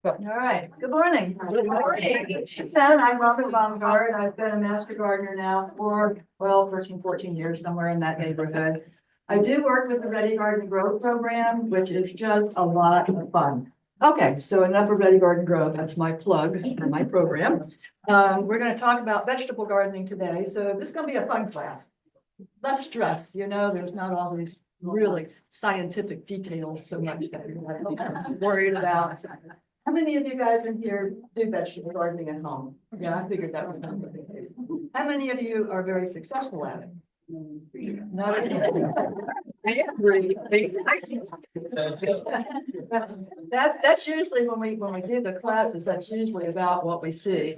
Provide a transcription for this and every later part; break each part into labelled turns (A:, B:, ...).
A: All right, good morning. Good morning. I'm Robin Baumgart. I've been a master gardener now for, 13, 14 years, somewhere in that neighborhood. I do work with the Ready Garden Grow program, which is just a lot of fun. Okay, so enough of Ready Garden Grow. That's my plug for my program. We're going to talk about vegetable gardening today. So this is going to be a fun class. Less stress, there's not all these really scientific details so much that you're worried about. How many of you guys in here do vegetable gardening at home? Yeah, I figured that was not the case. How many of you are very successful at it? Not that's usually when we do the classes, that's usually about what we see.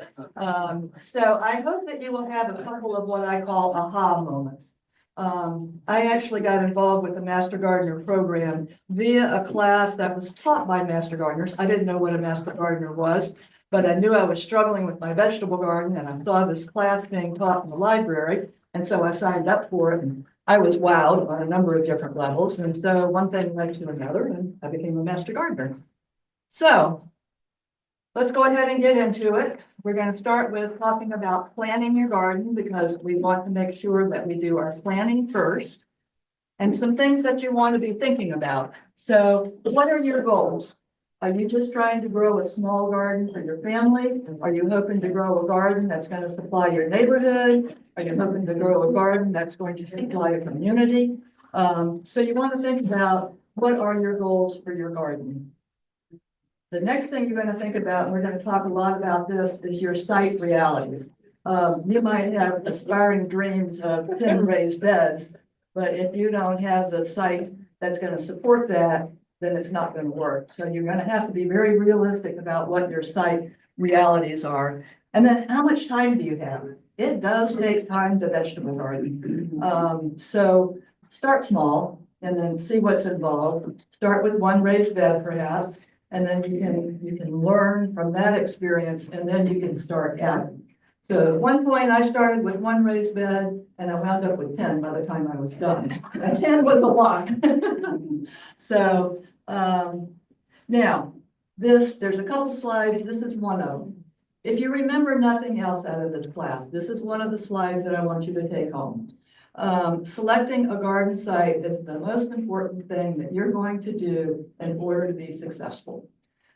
A: So I hope that you will have a couple of what I call aha moments. I actually got involved with the Master Gardener program via a class that was taught by Master Gardeners. I didn't know what a Master Gardener was, but I knew I was struggling with my vegetable garden, and I saw this class being taught in the library, and so I signed up for it. And I was wowed on a number of different levels, and so one thing led to another, and I became a Master Gardener. So let's go ahead and get into it. We're going to start with talking about planning your garden, because we want to make sure that we do our planning first, and some things that you want to be thinking about. So what are your goals? Are you just trying to grow a small garden for your family? Are you hoping to grow a garden that's going to supply your neighborhood? Are you hoping to grow a garden that's going to supply a community? So you want to think about, what are your goals for your garden? The next thing you're going to think about, and we're going to talk a lot about this, is your site realities. You might have aspiring dreams of pin raised beds, but if you don't have the site that's going to support that, then it's not going to work. So you're going to have to be very realistic about what your site realities are. And then how much time do you have? It does take time to vegetable garden. So start small and then see what's involved. Start with one raised bed perhaps. And then you can learn from that experience, and then you can start adding. So at one point I started with one raised bed, and I wound up with 10 by the time I was done. And 10 was a lot. So now there's a couple slides. This is one of them. If you remember nothing else out of this class, this is one of the slides that I want you to take home. Selecting a garden site is the most important thing that you're going to do in order to be successful.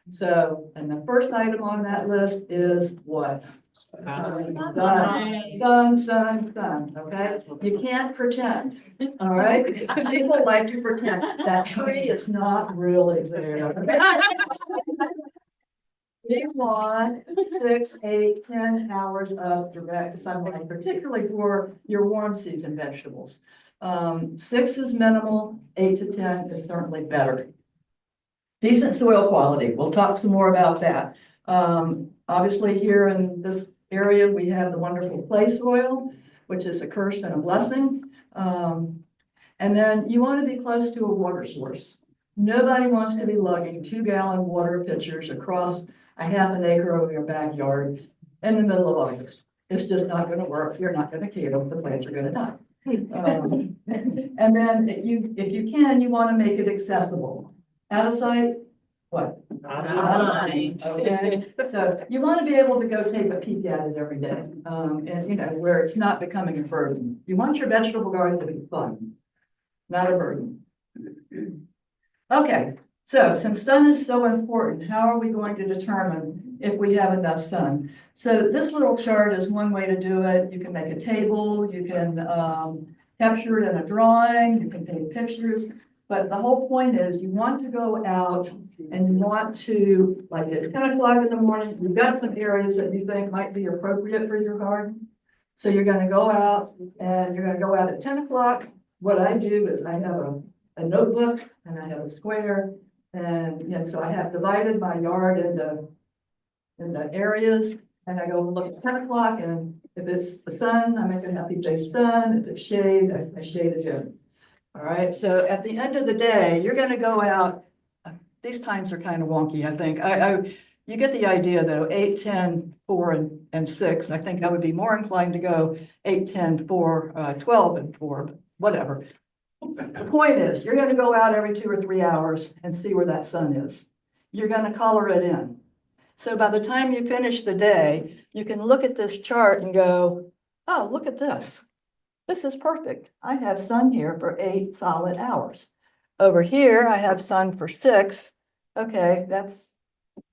A: So, and the first item on that list is what? Sun, okay? You can't pretend, all right? People like to pretend. That tree is not really there. We want 6, 8, 10 hours of direct sunlight, particularly for your warm season vegetables. 6 is minimal, 8 to 10 is certainly better. Decent soil quality. We'll talk some more about that. Obviously here in this area, we have the wonderful clay soil, which is a curse and a blessing. And then you want to be close to a water source. Nobody wants to be lugging 2-gallon water pitchers across a half an acre of your backyard in the middle of August. It's just not going to work. You're not going to keep them. The plants are going to die. And then if you can, you want to make it accessible. Out of sight, what? Out of mind. Okay. So you want to be able to go take a peek at it every day, and where it's not becoming a burden. You want your vegetable garden to be fun, not a burden. Okay. So since sun is so important, how are we going to determine if we have enough sun? So this little chart is one way to do it. You can make a table, you can capture it in a drawing, you can take pictures, but the whole point is you want to go out and you want to, like at 10 o'clock in the morning, you've got some areas that you think might be appropriate for your garden. So you're going to go out and you're going to go out at 10 o'clock. What I do is I have a notebook and I have a square. And so I have divided my yard into areas, and I go look at 10 o'clock, and if it's the sun, I make a happy face sun. If it's shade, I shade it in. All right. So at the end of the day, you're going to go out. These times are kind of wonky, I think. You get the idea though, 8, 10, 4, and 6. I think I would be more inclined to go 8, 10, 4, 12, and 4, but whatever. The point is, you're going to go out every 2 or 3 hours and see where that sun is. You're going to color it in. So by the time you finish the day, you can look at this chart and go, oh, look at this. This is perfect. I have sun here for 8 solid hours. Over here, I have sun for 6. Okay, that's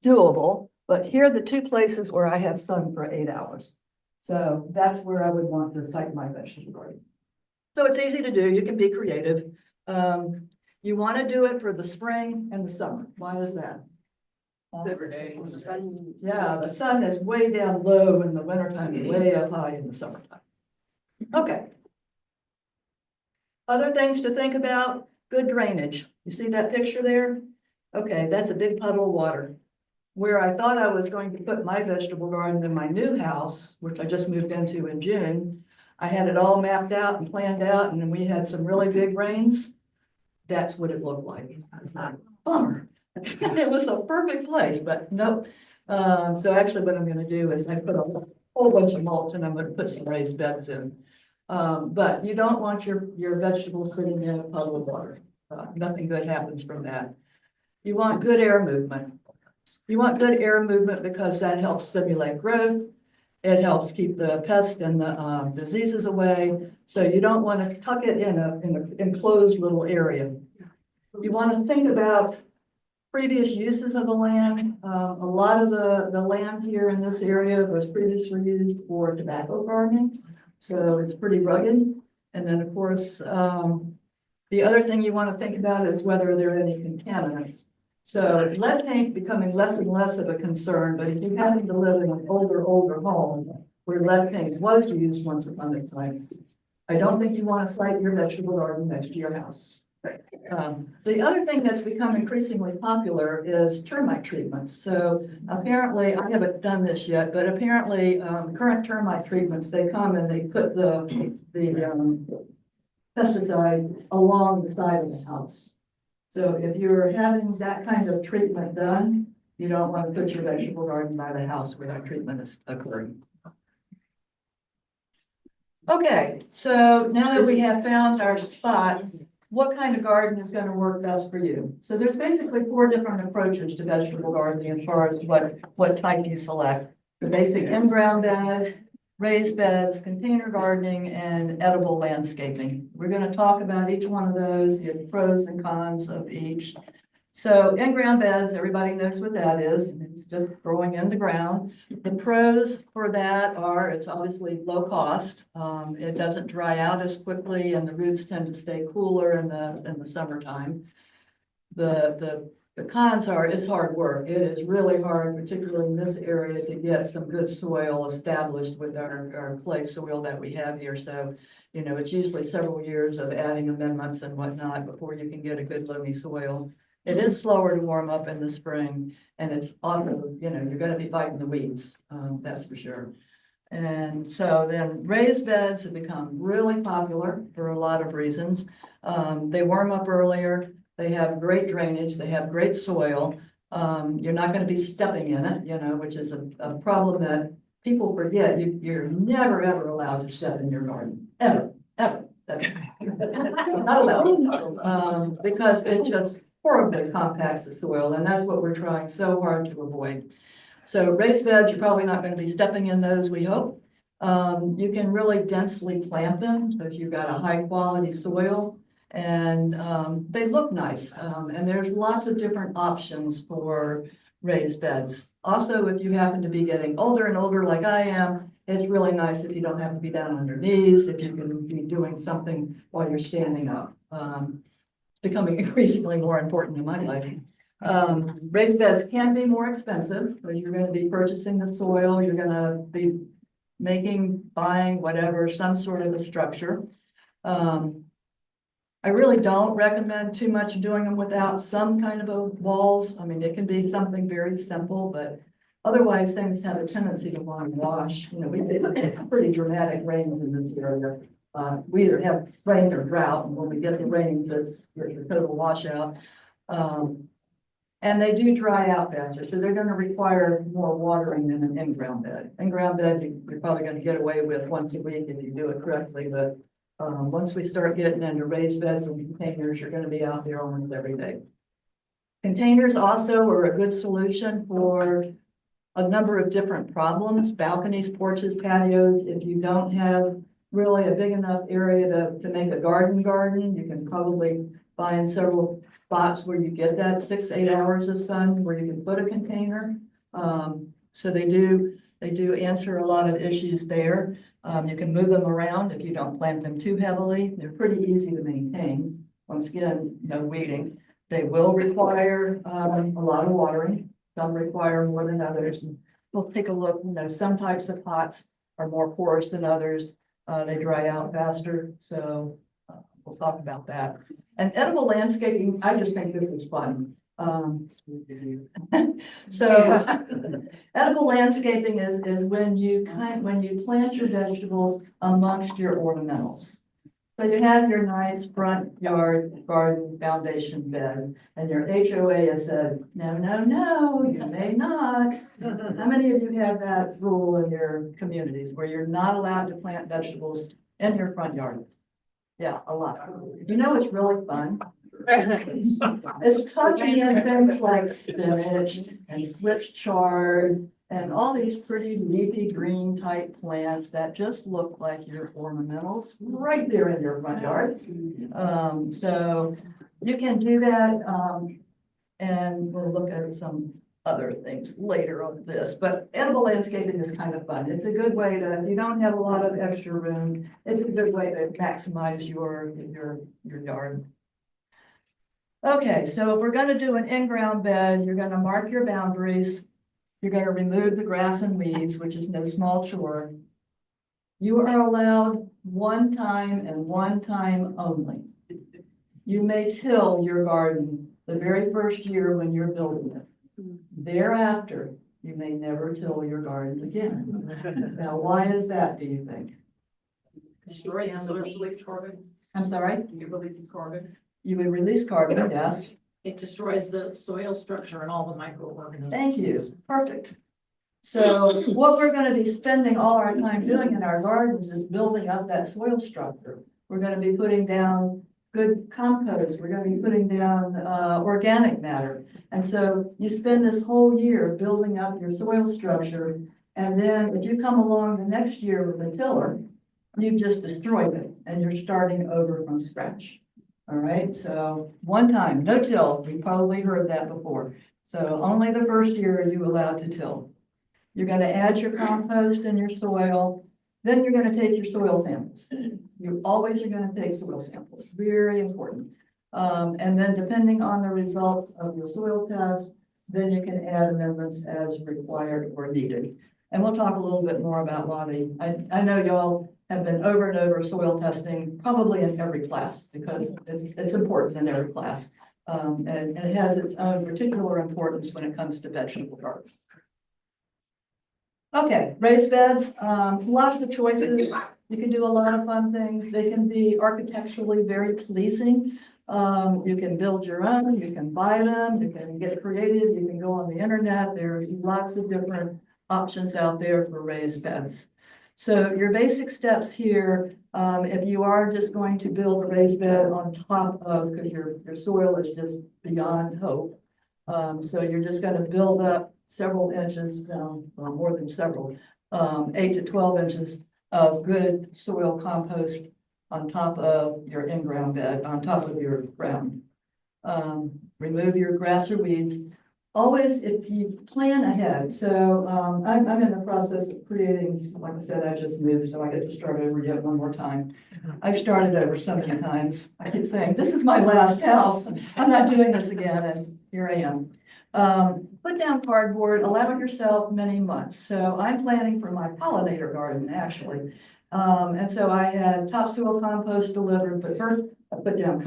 A: doable. But here are the 2 places where I have sun for 8 hours. So that's where I would want to site my vegetable garden. So it's easy to do. You can be creative. You want to do it for the spring and the summer. Why is that? Yeah, the sun is way down low in the wintertime and way up high in the summertime. Okay. Other things to think about, good drainage. You see that picture there? Okay, that's a big puddle of water. Where I thought I was going to put my vegetable garden in my new house, which I just moved into in June, I had it all mapped out and planned out, and then we had some really big rains. That's what it looked like. I was like, bummer. It was a perfect place, but nope. So actually what I'm gonna do is I put a whole bunch of mulch and I'm gonna put some raised beds in. But you don't want your vegetables sitting in a puddle of water. Nothing good happens from that. You want good air movement. You want good air movement because that helps stimulate growth. It helps keep the pests and the diseases away. So you don't want to tuck it in an enclosed little area. You want to think about previous uses of the land. A lot of the land here in this area was previously used for tobacco farming. So it's pretty rugged. And then of course, the other thing you want to think about is whether there are any contaminants. So lead paint becoming less and less of a concern, but if you happen to live in an older home where lead paint was used once upon a time, I don't think you want to site your vegetable garden next to your house. The other thing that's become increasingly popular is termite treatments. So apparently, I haven't done this yet, but apparently current termite treatments, they come and they put the pesticide along the side of the house. So if you're having that kind of treatment done, you don't want to put your vegetable garden by the house where that treatment is occurring. Okay, so now that we have found our spot, what kind of garden is going to work best for you? So there's basically 4 different approaches to vegetable gardening as far as what type you select. The basic in-ground bed, raised beds, container gardening, and edible landscaping. We're going to talk about each one of those, the pros and cons of each. So in-ground beds, everybody knows what that is. It's just growing in the ground. The pros for that are it's obviously low cost. It doesn't dry out as quickly, and the roots tend to stay cooler in the summertime. The cons are it's hard work. It is really hard, particularly in this area, to get some good soil established with our clay soil that we have here. So, you know, it's usually several years of adding amendments and whatnot before you can get a good loamy soil. It is slower to warm up in the spring, and it's also, you know, you're going to be fighting the weeds, that's for sure. And so then raised beds have become really popular for a lot of reasons. They warm up earlier. They have great drainage. They have great soil. You're not going to be stepping in it, you know, which is a problem that people forget. You're never, ever allowed to step in your garden. Ever. That's not allowed. Because it just horribly compacts the soil, and that's what we're trying so hard to avoid. So raised beds, you're probably not going to be stepping in those, we hope. You can really densely plant them if you've got a high quality soil, and they look nice. And there's lots of different options for raised beds. Also, if you happen to be getting older and older like I am, it's really nice if you don't have to be down on your knees, if you can be doing something while you're standing up. Becoming increasingly more important in my life. Raised beds can be more expensive because you're going to be purchasing the soil, you're going to be buying whatever, some sort of a structure. I really don't recommend too much doing them without some kind of a walls. I mean, it can be something very simple, but otherwise things have a tendency to want to wash. You know, we've been pretty dramatic rains in this area. We either have rain or drought, and when we get the rains, it's a total washout. And they do dry out faster, so they're going to require more watering than an in-ground bed. In-ground bed, you're probably going to get away with once a week if you do it correctly, but once we start getting into raised beds and containers, you're going to be out there almost every day. Containers also are a good solution for a number of different problems, balconies, porches, patios. If you don't have really a big enough area to make a garden, you can probably find several spots where you get that 6-8 hours of sun where you can put a container. So they do answer a lot of issues there. You can move them around if you don't plant them too heavily. They're pretty easy to maintain. Once again, no weeding. They will require a lot of watering. Some require more than others. We'll take a look, some types of pots are more porous than others. They dry out faster, so we'll talk about that. And edible landscaping, I just think this is fun. So edible landscaping is when you plant your vegetables amongst your ornamentals. So you have your nice front yard garden foundation bed, and your HOA has said, no, you may not. How many of you have that rule in your communities where you're not allowed to plant vegetables in your front yard? Yeah, a lot. It's really fun. It's touching in things like spinach and Swiss chard and all these pretty leafy green type plants that just look like your ornamentals right there in your front yard. So you can do that, and we'll look at some other things later on this, but edible landscaping is kind of fun. It's a good way to, if you don't have a lot of extra room, it's a good way to maximize your yard. Okay, so if we're going to do an in-ground bed, you're going to mark your boundaries. You're going to remove the grass and weeds, which is no small chore. You are allowed one time and one time only. You may till your garden the very first year when you're building it. Thereafter, you may never till your garden again. Now, why is that, do you think?
B: Destroys the soil, release carbon.
A: I'm sorry?
B: It releases carbon.
A: You would release carbon, yes.
B: It destroys the soil structure and all the microorganisms.
A: Thank you. Perfect. So what we're going to be spending all our time doing in our gardens is building up that soil structure. We're going to be putting down good compost. We're going to be putting down organic matter. And so you spend this whole year building up your soil structure. And then if you come along the next year with a tiller, you've just destroyed it and you're starting over from scratch. All right, so one time, no till. You've probably heard that before. So only the first year are you allowed to till. You're going to add your compost in your soil. Then you're going to take your soil samples. You always are going to take soil samples. Very important. And then depending on the results of your soil test, then you can add amendments as required or needed. And we'll talk a little bit more about why I know y'all have been over and over soil testing, probably in every class, because it's important in every class. And it has its own particular importance when it comes to vegetable gardens. Okay, raised beds, lots of choices. You can do a lot of fun things. They can be architecturally very pleasing. You can build your own, you can buy them, you can get creative, you can go on the internet. There's lots of different options out there for raised beds. So your basic steps here, if you are just going to build a raised bed on top of, because your soil is just beyond hope. So you're just going to build up several inches, more than several, 8 to 12 inches of good soil compost on top of your in-ground bed, on top of your ground. Remove your grass or weeds. Always, if you plan ahead, so I'm in the process of creating, like I said, I just moved, so I get to start over yet one more time. I've started over so many times. I keep saying, this is my last house. I'm not doing this again, and here I am. Put down cardboard, allow yourself many months. So I'm planning for my pollinator garden, actually. And so I had topsoil compost delivered, but first I put down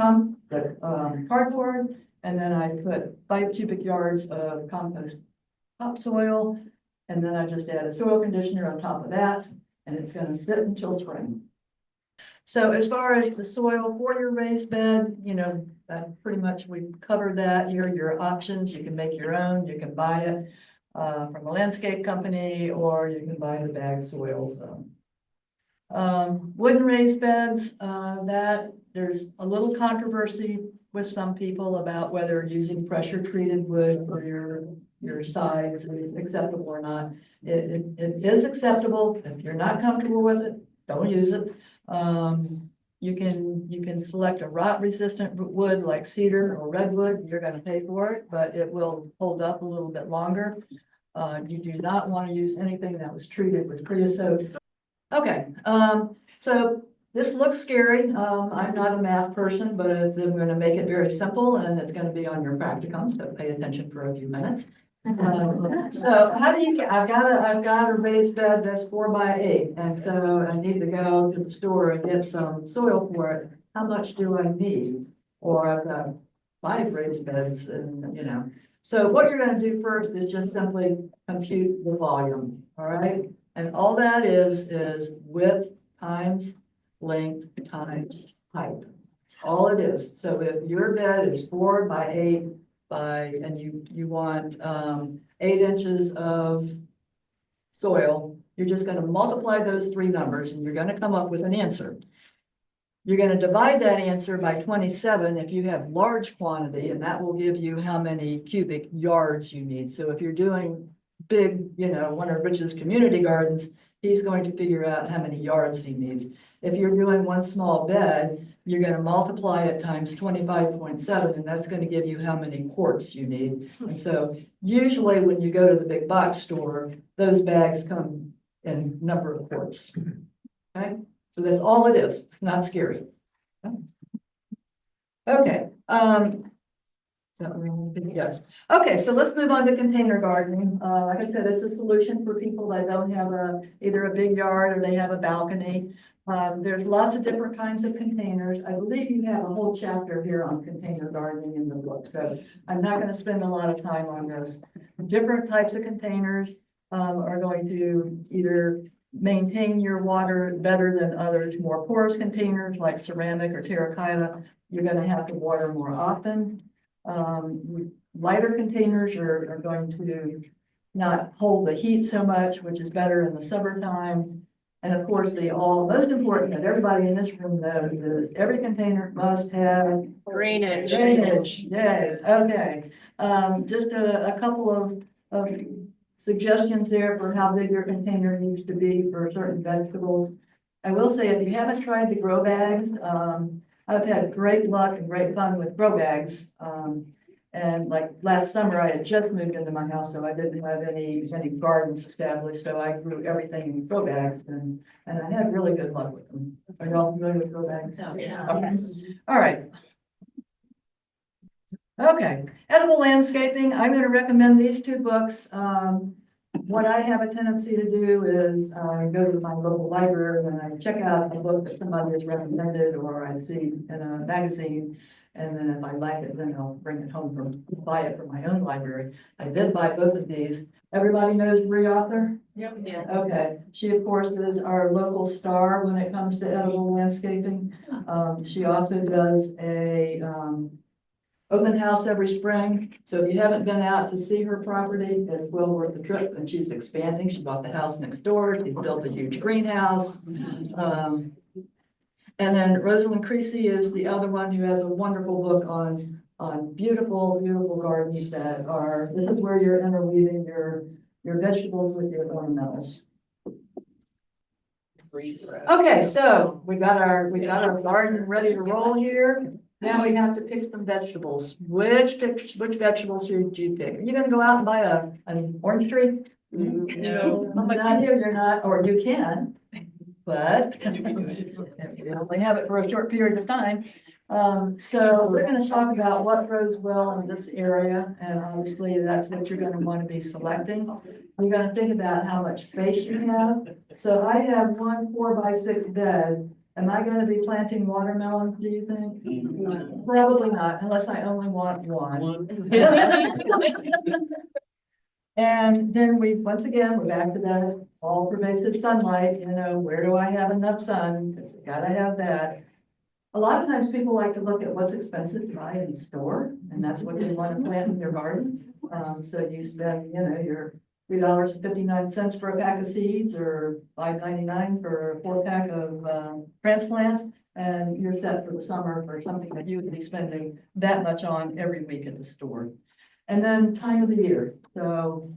A: cardboard. And then I put 5 cubic yards of compost topsoil, and then I just added soil conditioner on top of that, and it's going to sit until spring. So as far as the soil for your raised bed, pretty much we've covered that. Here are your options. You can make your own. You can buy it from a landscape company, or you can buy the bagged soil. Wooden raised beds, that there's a little controversy with some people about whether using pressure treated wood for your your size is acceptable or not. It is acceptable. If you're not comfortable with it, don't use it. You can select a rot resistant wood like cedar or redwood. You're gonna pay for it, but it will hold up a little bit longer. You do not want to use anything that was treated with creosote. Okay, so this looks scary. I'm not a math person, but I'm gonna make it very simple and it's gonna be on your practicum, so pay attention for a few minutes. So how do you get, I've got a raised bed that's 4x8, and so I need to go to the store and get some soil for it. How much do I need? Or I've got 5 raised beds and, you know. So what you're gonna do first is just simply compute the volume, all right? And all that is width times length times height. That's all it is. So if your bed is 4x8 and you want 8 inches of soil, you're just going to multiply those 3 numbers and you're going to come up with an answer. You're going to divide that answer by 27 if you have large quantity, and that will give you how many cubic yards you need. So if you're doing big, you know, one of Rich's community gardens, he's going to figure out how many yards he needs. If you're doing one small bed, you're going to multiply it times 25.7, and that's going to give you how many quarts you need. And so usually when you go to the big box store, those bags come in number of quarts. Okay, so that's all it is. It's not scary. Okay. Yes. Okay, so let's move on to container gardening. Like I said, it's a solution for people that don't have either a big yard or they have a balcony. There's lots of different kinds of containers. I believe you have a whole chapter here on container gardening in the book, so I'm not going to spend a lot of time on this. Different types of containers are going to either maintain your water better than others. More porous containers like ceramic or terracotta, you're going to have to water more often. Lighter containers are going to not hold the heat so much, which is better in the summertime. And of course, the most important that everybody in this room knows is every container must have
B: Drainage.
A: drainage. Yay, okay. Just a couple of suggestions there for how big your container needs to be for certain vegetables. I will say, if you haven't tried the grow bags, I've had great luck and great fun with grow bags. And like last summer, I had just moved into my house, so I didn't have any gardens established. So I grew everything in grow bags, and I had really good luck with them. Are y'all familiar with grow bags?
B: Yeah.
A: Okay. All right. Okay, edible landscaping. I'm going to recommend these 2 books. What I have a tendency to do is go to my local library and I check out a book that somebody has recommended or I see in a magazine. And then if I like it, then I'll bring it home buy it from my own library. I did buy both of these. Everybody knows Bree Author?
B: Yep. Yeah.
A: Okay, she of course is our local star when it comes to edible landscaping. She also does a open house every spring. So if you haven't been out to see her property, it's well worth the trip. And she's expanding. She bought the house next door. She built a huge greenhouse. And then Rosalind Creasy is the other one who has a wonderful book on beautiful, beautiful gardens that are, this is where you're interweaving your vegetables with your ornamentals. Okay, so we got our garden ready to roll here. Now we have to pick some vegetables. Which vegetables should you pick? Are you gonna go out and buy an orange tree?
B: No.
A: Not here, you're not, or you can, but you only have it for a short period of time. So we're gonna talk about what grows well in this area, and obviously that's what you're gonna want to be selecting. You're gonna think about how much space you have. So I have one 4x6 bed. Am I going to be planting watermelons, do you think? Probably not, unless I only want one. And then once again, we're back to that all pervasive sunlight, you know, where do I have enough sun? Because I gotta have that. A lot of times people like to look at what's expensive to buy in the store, and that's what you want to plant in your garden. So you spend, you know, your $3.59 for a pack of seeds or $5.99 for a 4-pack of transplants, and you're set for the summer for something that you would be spending that much on every week at the store. And then time of the year, so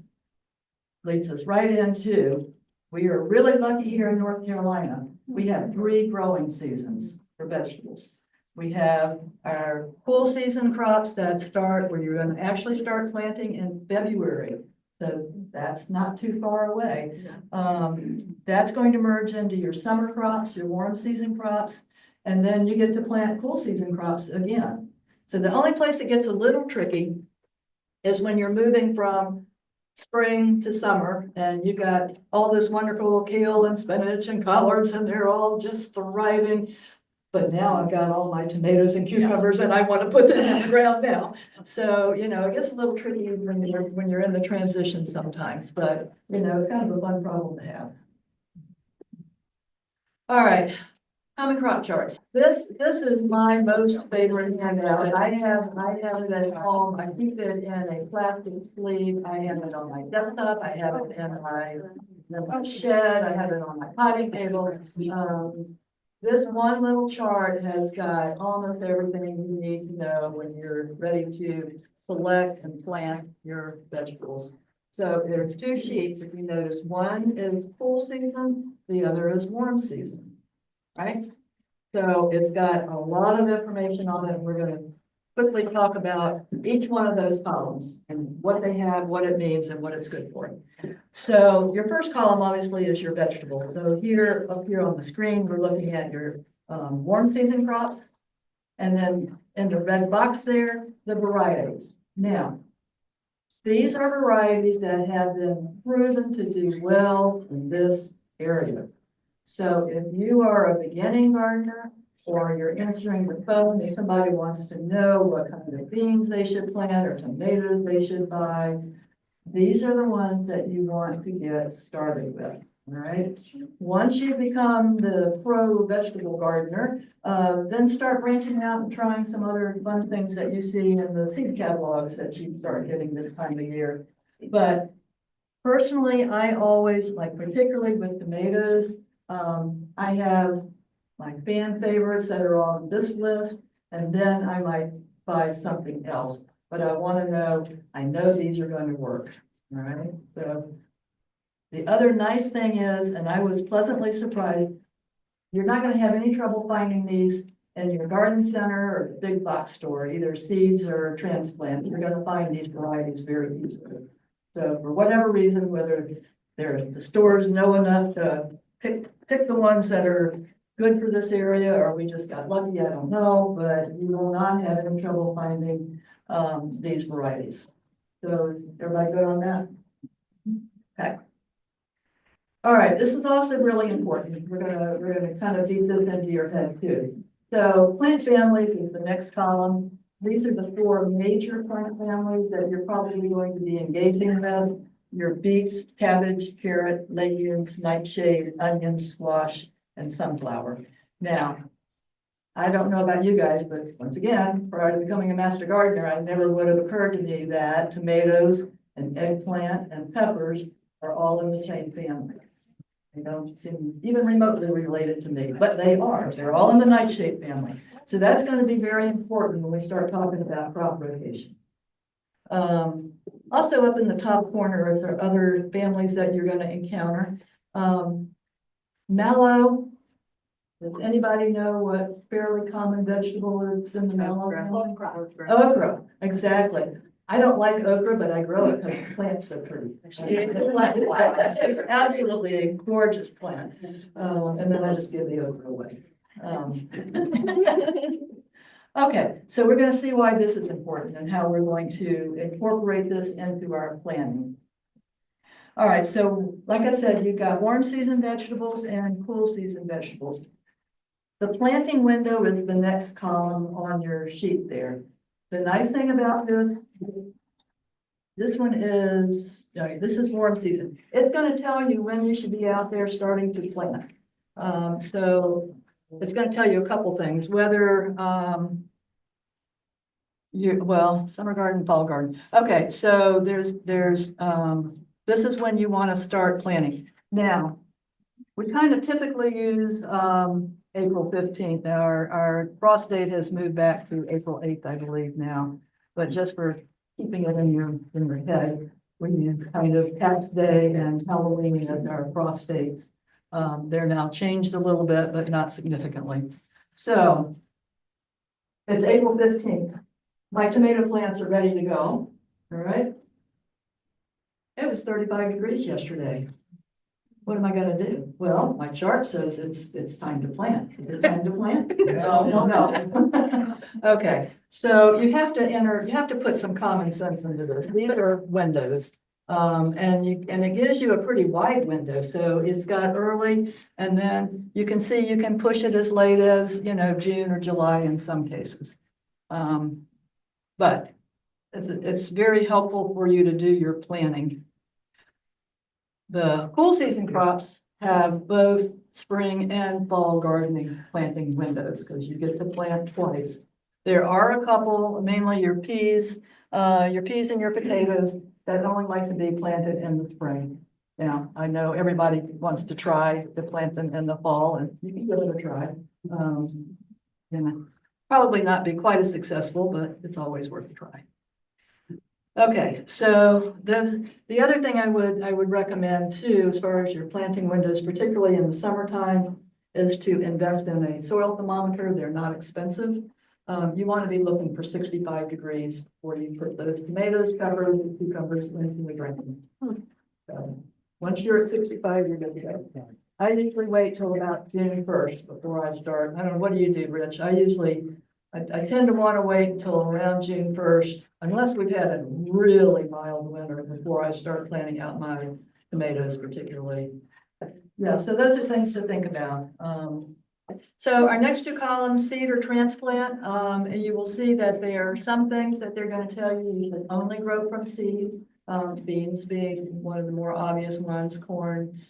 A: leads us right into, we are really lucky here in North Carolina. We have 3 growing seasons for vegetables. We have our cool season crops that start where you're gonna actually start planting in February. So that's not too far away. That's going to merge into your summer crops, your warm season crops, and then you get to plant cool season crops again. So the only place it gets a little tricky is when you're moving from spring to summer and you've got all this wonderful kale and spinach and collards and they're all just thriving. But now I've got all my tomatoes and cucumbers and I want to put them in the ground now. So, you know, it gets a little tricky when you're in the transition sometimes, but you know, it's kind of a fun problem to have. All right, common crop charts. This is my most favorite handout. I have it at home. I keep it in a plastic sleeve. I have it on my desktop. I have it in my shed. I have it on my potting table. This one little chart has got almost everything you need to know when you're ready to select and plant your vegetables. So there's 2 sheets. If you notice, one is cool season, the other is warm season, right? So it's got a lot of information on it. We're going to quickly talk about each one of those columns and what they have, what it means, and what it's good for. So your first column obviously is your vegetables. So here, up here on the screen, we're looking at your warm season crops. And then in the red box there, the varieties. Now, these are varieties that have been proven to do well in this area. So if you are a beginning gardener or you're answering the phone and somebody wants to know what kind of beans they should plant or tomatoes they should buy, these are the ones that you want to get started with, all right? Once you become the pro vegetable gardener, then start branching out and trying some other fun things that you see in the seed catalogs that you start getting this time of year. But personally, I always, like particularly with tomatoes, I have my fan favorites that are on this list, and then I might buy something else. But I want to know, I know these are going to work, all right? So the other nice thing is, and I was pleasantly surprised, you're not going to have any trouble finding these in your garden center or big box store, either seeds or transplants. You're going to find these varieties very easily. So for whatever reason, whether the stores know enough to pick the ones that are good for this area, or we just got lucky, I don't know, but you will not have any trouble finding these varieties. So is everybody good on that? Okay. All right, this is also really important. We're gonna kind of beat this into your head too. So plant families is the next column. These are the 4 major plant families that you're probably going to be engaging with. Your beets, cabbage, carrot, legumes, nightshade, onions, squash, and sunflower. Now, I don't know about you guys, but once again, prior to becoming a master gardener, I never would have occurred to me that tomatoes and eggplant and peppers are all in the same family. They don't seem even remotely related to me, but they are. They're all in the nightshade family. So that's going to be very important when we start talking about crop rotation. Also up in the top corner are the other families that you're going to encounter. Mallow. Does anybody know what fairly common vegetable is in the mallow family? Okra, exactly. I don't like okra, but I grow it because the plant's so pretty. It's absolutely a gorgeous plant. And then I just give the okra away. Okay, so we're going to see why this is important and how we're going to incorporate this into our planning. All right, so like I said, you've got warm season vegetables and cool season vegetables. The planting window is the next column on your sheet there. The nice thing about this one is, this is warm season. It's going to tell you when you should be out there starting to plant. So it's going to tell you a couple things, whether summer garden, fall garden. Okay, so there's this is when you want to start planting. Now, we kind of typically use April 15th. Now our frost date has moved back to April 8th, I believe now, but just for keeping it in your head. We use kind of Tax Day and Halloween as our cross dates. They're now changed a little bit, but not significantly. So it's April 15th. My tomato plants are ready to go. All right. It was 35 degrees yesterday. What am I gonna do? Well, my chart says it's time to plant. Is it time to plant? No. Okay, so you have to put some common sense into this. These are windows. And it gives you a pretty wide window. So it's got early, and then you can see you can push it as late as, June or July in some cases. But it's very helpful for you to do your planning. The cool season crops have both spring and fall gardening planting windows because you get to plant twice. There are a couple, mainly your peas and your potatoes that only like to be planted in the spring. Now, I know everybody wants to try to plant them in the fall, and you can give it a try. Probably not be quite as successful, but it's always worth a try. Okay, so the other thing I would recommend too, as far as your planting windows, particularly in the summertime, is to invest in a soil thermometer. They're not expensive. You want to be looking for 65 degrees before you put those tomatoes, peppers, and cucumbers into the ground. So once you're at 65, you're good to go. I usually wait till about June 1st before I start. I don't know, what do you do, Rich? I tend to want to wait until around June 1st, unless we've had a really mild winter before I start planting out my tomatoes particularly. Yeah, so those are things to think about. So our next two columns, seed or transplant, and you will see that there are some things that they're going to tell you can only grow from seed. Beans being one of the more obvious ones, corn,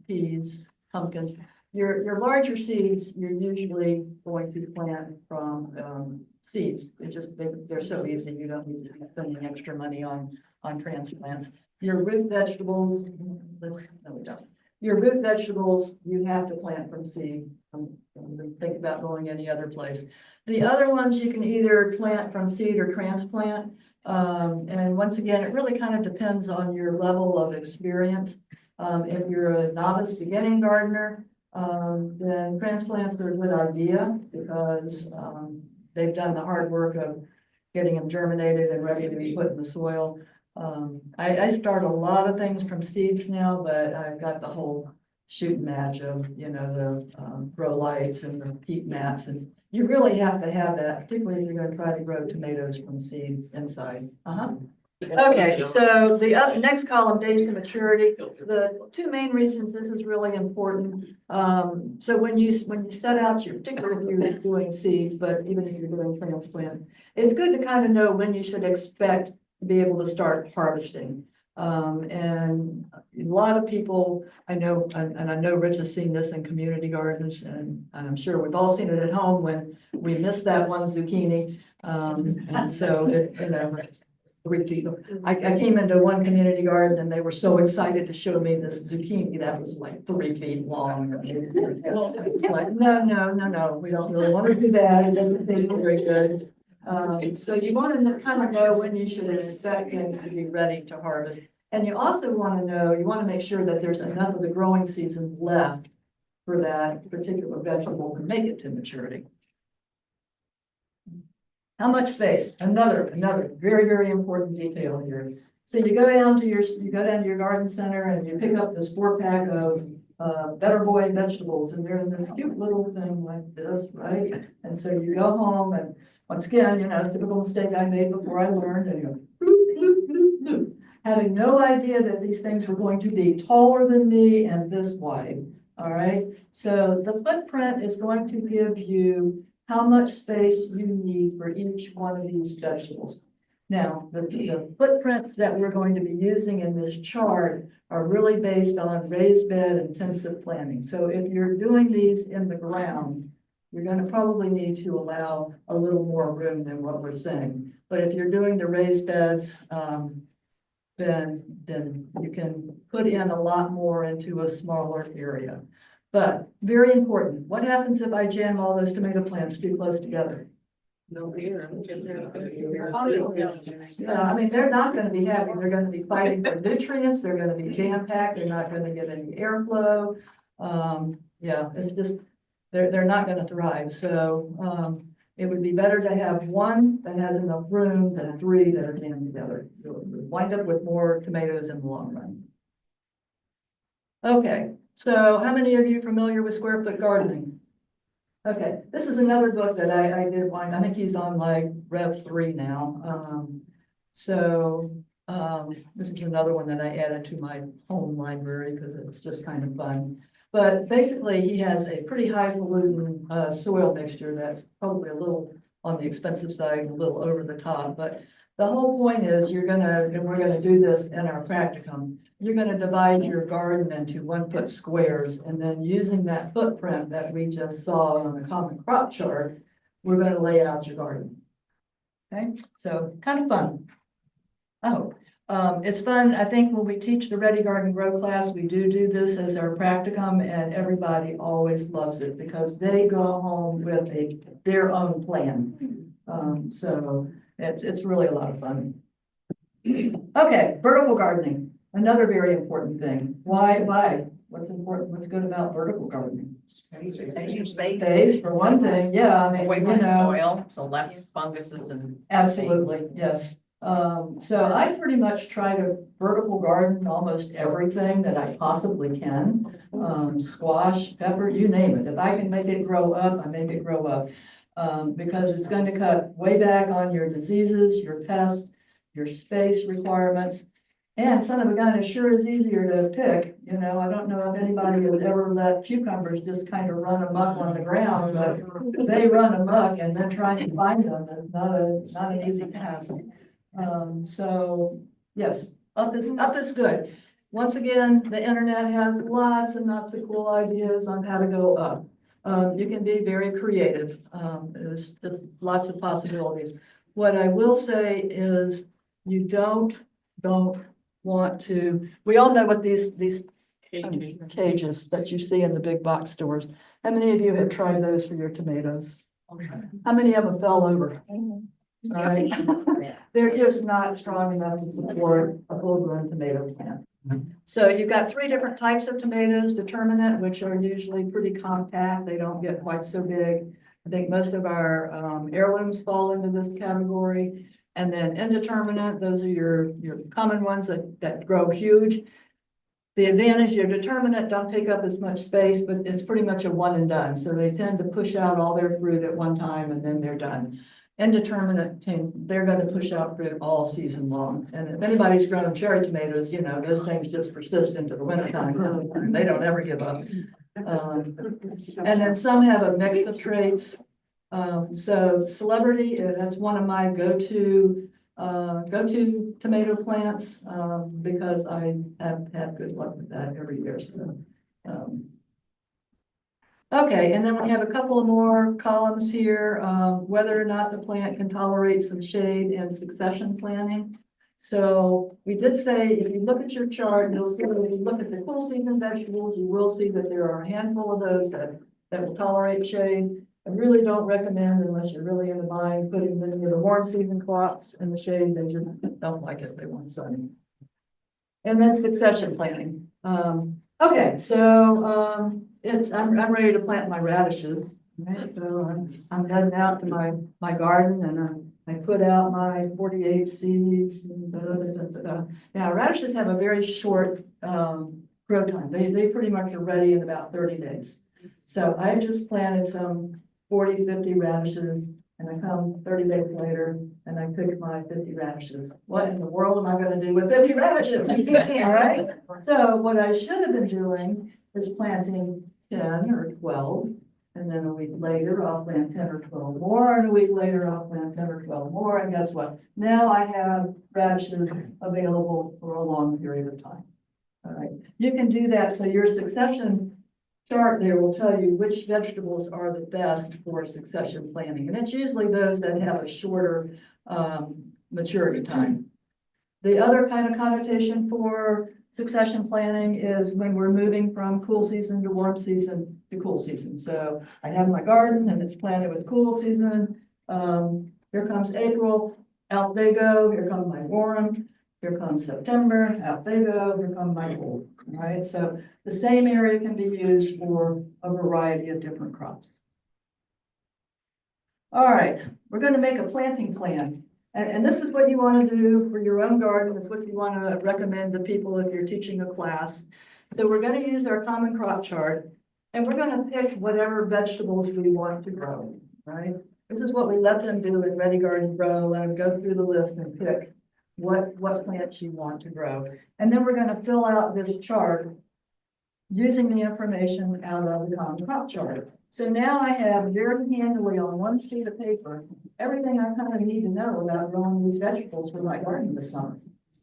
A: peas, pumpkins. Your larger seeds, you're usually going to plant from seeds. They're so easy, you don't need to be spending extra money on transplants. Your root vegetables, no, we don't. Your root vegetables, you have to plant from seed. Think about going any other place. The other ones you can either plant from seed or transplant. And once again, it really kind of depends on your level of experience. If you're a novice beginning gardener, then transplants are a good idea because they've done the hard work of getting them germinated and ready to be put in the soil. I start a lot of things from seeds now, but I've got the whole shoot match of, the grow lights and the peat mats. And you really have to have that, particularly if you're going to try to grow tomatoes from seeds inside. Okay, so the next column, days to maturity. The two main reasons this is really important. So when you set out your, particularly if you're doing seeds, but even if you're doing transplant, it's good to kind of know when you should expect to be able to start harvesting. And a lot of people I know, and I know Rich has seen this in community gardens, and I'm sure we've all seen it at home when we missed that one zucchini. And so it's, 3 feet. I came into one community garden and they were so excited to show me this zucchini that was like 3 feet long. It's like, no, we don't really want to do that. It doesn't taste very good. So you want to kind of know when you should expect things to be ready to harvest. And you also want to make sure that there's enough of the growing season left for that particular vegetable to make it to maturity. How much space? Another very, very important detail here. So you go down to your garden center and you pick up this 4-pack of Better Boy vegetables, and they're in this cute little thing like this, right? And so you go home, and once again, typical mistake I made before I learned, and you go bloop, bloop, bloop, bloop, having no idea that these things were going to be taller than me and this wide. All right. So the footprint is going to give you how much space you need for each one of these vegetables. Now, the footprints that we're going to be using in this chart are really based on raised bed intensive planting. So if you're doing these in the ground, you're going to probably need to allow a little more room than what we're saying. But if you're doing the raised beds, then you can put in a lot more into a smaller area. But very important, what happens if I jam all those tomato plants too close together?
B: No beer.
A: Yeah, I mean, they're not gonna be happy. They're gonna be fighting for nutrients. They're gonna be jam packed. They're not gonna get any airflow. Yeah, it's just, they're not gonna thrive. So, it would be better to have one that has enough room than three that are jammed together. You'll wind up with more tomatoes in the long run. Okay, so how many of you are familiar with square foot gardening? Okay, this is another book that I did find. I think he's on like Rev 3 now. This is another one that I added to my home library because it's just kind of fun. But basically, he has a pretty highfalutin soil mixture that's probably a little on the expensive side, a little over the top. But the whole point is and we're gonna do this in our practicum. You're gonna divide your garden into 1 foot squares, and then using that footprint that we just saw on the common crop chart, we're gonna lay out your garden. Okay, so kind of fun. I hope. It's fun. I think when we teach the Ready Garden Grow class, we do this as our practicum, and everybody always loves it because they go home with their own plan. So it's really a lot of fun. Okay, vertical gardening, another very important thing. Why? What's important? What's good about vertical gardening?
B: As you say,
A: Space, for one thing, yeah, I mean,
B: away
A: you
B: from
A: know.
B: soil, so less funguses and.
A: Absolutely, yes. So I pretty much try to vertical garden almost everything that I possibly can. Squash, pepper, you name it. If I can make it grow up, I make it grow up. Because it's going to cut way back on your diseases, your pests, your space requirements. And son of a gun, it sure is easier to pick. You know, I don't know if anybody has ever let cucumbers just kind of run amok on the ground, but they run amok, and then trying to find them is not an easy task. So yes, up is good. Once again, the internet has lots and lots of cool ideas on how to go up. You can be very creative. There's lots of possibilities. What I will say is you don't want to, we all know what these cages that you see in the big box stores. How many of you have tried those for your tomatoes? How many of them fell over? Right? They're just not strong enough to support a full-grown tomato plant. So you've got 3 different types of tomatoes: determinate, which are usually pretty compact. They don't get quite so big. I think most of our heirlooms fall into this category. And then indeterminate, those are your common ones that grow huge. The advantage, your determinate don't take up as much space, but it's pretty much a one and done. So they tend to push out all their fruit at one time and then they're done. Indeterminate, they're going to push out fruit all season long. And if anybody's grown cherry tomatoes, you know, those things just persist into the wintertime. They don't ever give up. And then some have a mix of traits. So celebrity, that's one of my go-to tomato plants, because I have had good luck with that every year. So, okay, and then we have a couple of more columns here, whether or not the plant can tolerate some shade and succession planting. So we did say, if you look at your chart, you'll see that if you look at the cool season vegetables, you will see that there are a handful of those that will tolerate shade. I really don't recommend, unless you're really in the mind, putting them in the warm season crops in the shade. They just don't like it. They want sunny. And then succession planting. Okay, so I'm ready to plant my radishes. Right? So I'm heading out to my garden, and I put out my 48 seeds. And Now radishes have a very short grow time. They pretty much are ready in about 30 days. So I just planted some 40, 50 radishes, and I come 30 days later and I pick my 50 radishes. What in the world am I going to do with 50 radishes? All right. So what I should have been doing is planting 10 or 12. And then a week later, I'll plant 10 or 12 more. And a week later, I'll plant 10 or 12 more. And guess what? Now I have radishes available for a long period of time. All right. You can do that. So your succession chart there will tell you which vegetables are the best for succession planting. And it's usually those that have a shorter maturity time. The other kind of connotation for succession planting is when we're moving from cool season to warm season to cool season. So I have my garden and it's planted with cool season. Here comes April, out they go, here comes my warm, here comes September, out they go, here come my cold, right? So the same area can be used for a variety of different crops. All right, we're gonna make a planting plan. And this is what you want to do for your own garden. It's what you want to recommend to people if you're teaching a class. So we're going to use our common crop chart and we're going to pick whatever vegetables we want to grow, right? This is what we let them do in Ready Garden Grow. Let them go through the list and pick what plants you want to grow. And then we're going to fill out this chart using the information out of the common crop chart. So now I have very handily on one sheet of paper, everything I kind of need to know about growing these vegetables for my garden this summer.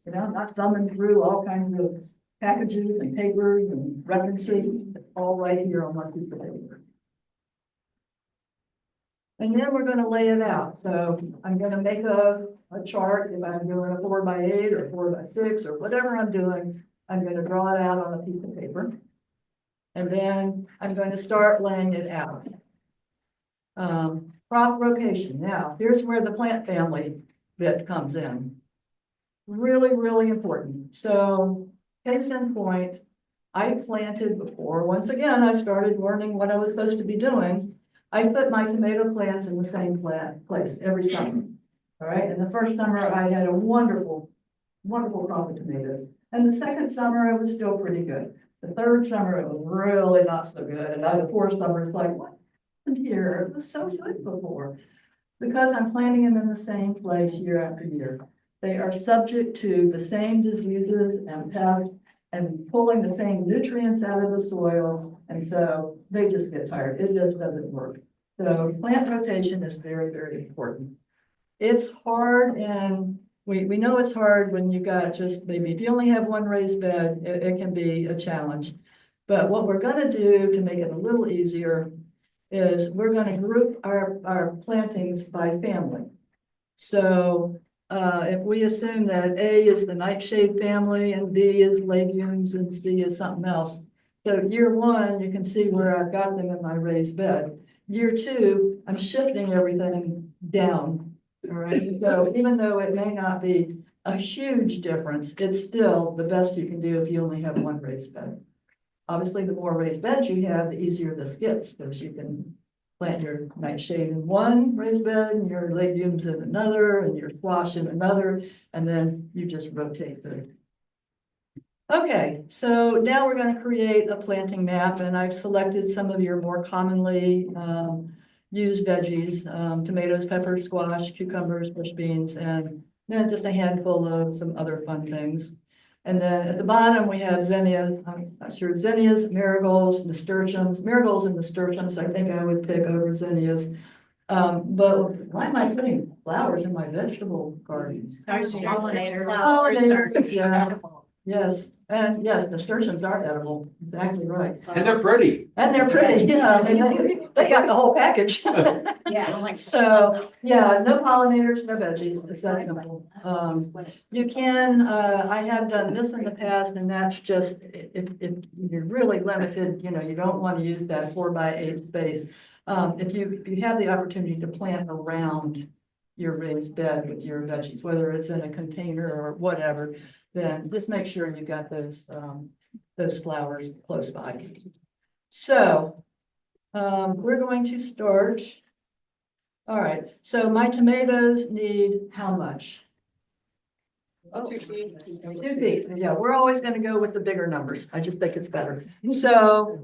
A: You know, not thumbing through all kinds of packages and papers and references, it's all right here on one piece of paper. And then we're going to lay it out. So I'm going to make a chart. If I'm doing a 4x8 or 4x6 or whatever I'm doing, I'm going to draw it out on a piece of paper. And then I'm going to start laying it out. Crop rotation. Now, here's where the plant family bit comes in. Really, really important. So, case in point, I planted before. Once again, I started learning what I was supposed to be doing. I put my tomato plants in the same place every summer. All right. And the first summer I had a wonderful, wonderful crop of tomatoes. And the second summer it was still pretty good. The third summer it was really not so good. And now the fourth summer it's like, what happened here? It was so good before. Because I'm planting them in the same place year after year. They are subject to the same diseases and pests and pulling the same nutrients out of the soil. And so they just get tired. It just doesn't work. So plant rotation is very, very important. It's hard, and we know it's hard when you got just maybe if you only have one raised bed, it can be a challenge. But what we're going to do to make it a little easier is we're going to group our plantings by family. So if we assume that A is the nightshade family and B is legumes and C is something else. So year one, you can see where I've got them in my raised bed. Year two, I'm shifting everything down. All right, so even though it may not be a huge difference, it's still the best you can do if you only have one raised bed. Obviously, the more raised beds you have, the easier this gets, because you can plant your nightshade in one raised bed and your legumes in another and your squash in another, and then you just rotate through. Okay, so now we're going to create a planting map, and I've selected some of your more commonly used veggies, tomatoes, peppers, squash, cucumbers, bush beans, and then just a handful of some other fun things. And then at the bottom, we have zinnias, I'm not sure, zinnias, marigolds, nasturtiums, marigolds and nasturtiums, I think I would pick over zinnias. But why am I putting flowers in my vegetable gardens? Pollinators, yeah. Yes, and yes, nasturtiums are edible, exactly right.
C: And they're pretty.
A: And they're pretty, yeah, I mean, they got the whole package.
B: Yeah, like
A: So, yeah, no pollinators, no veggies, it's that simple. You can, I have done this in the past, and that's just, if you're really limited, you know, you don't want to use that 4x8 space. If you have the opportunity to plant around your raised bed with your veggies, whether it's in a container or whatever, then just make sure you got those flowers close by. So, we're going to start. All right, so my tomatoes need how much?
B: 2 feet.
A: 2 feet, yeah, we're always gonna go with the bigger numbers. I just think it's better. So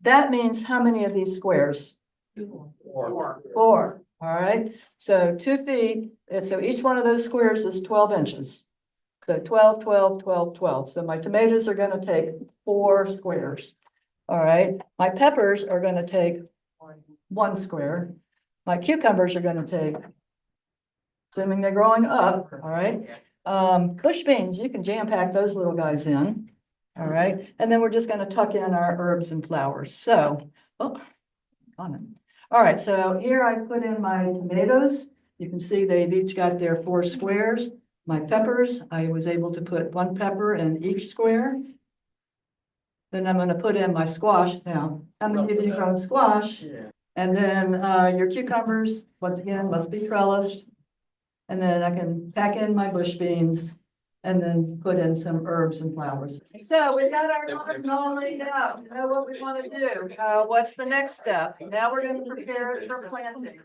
A: that means how many of these squares?
B: 4.
A: 4, all right. So 2 feet, and so each one of those squares is 12 inches. So 12, 12, 12, 12. So my tomatoes are gonna take 4 squares. All right, my peppers are gonna take 1 square. My cucumbers are gonna take, assuming they're growing up, all right. Bush beans, you can jam pack those little guys in. All right, and then we're just gonna tuck in our herbs and flowers. So, oh, on it. All right, so here I put in my tomatoes. You can see they've each got their 4 squares. My peppers, I was able to put 1 pepper in each square. Then I'm gonna put in my squash now. How many of you grown squash? And then your cucumbers, once again, must be trellised. And then I can pack in my bush beans and then put in some herbs and flowers. So we've got our garden all laid out. You know what we want to do. What's the next step? Now we're going to prepare it for planting.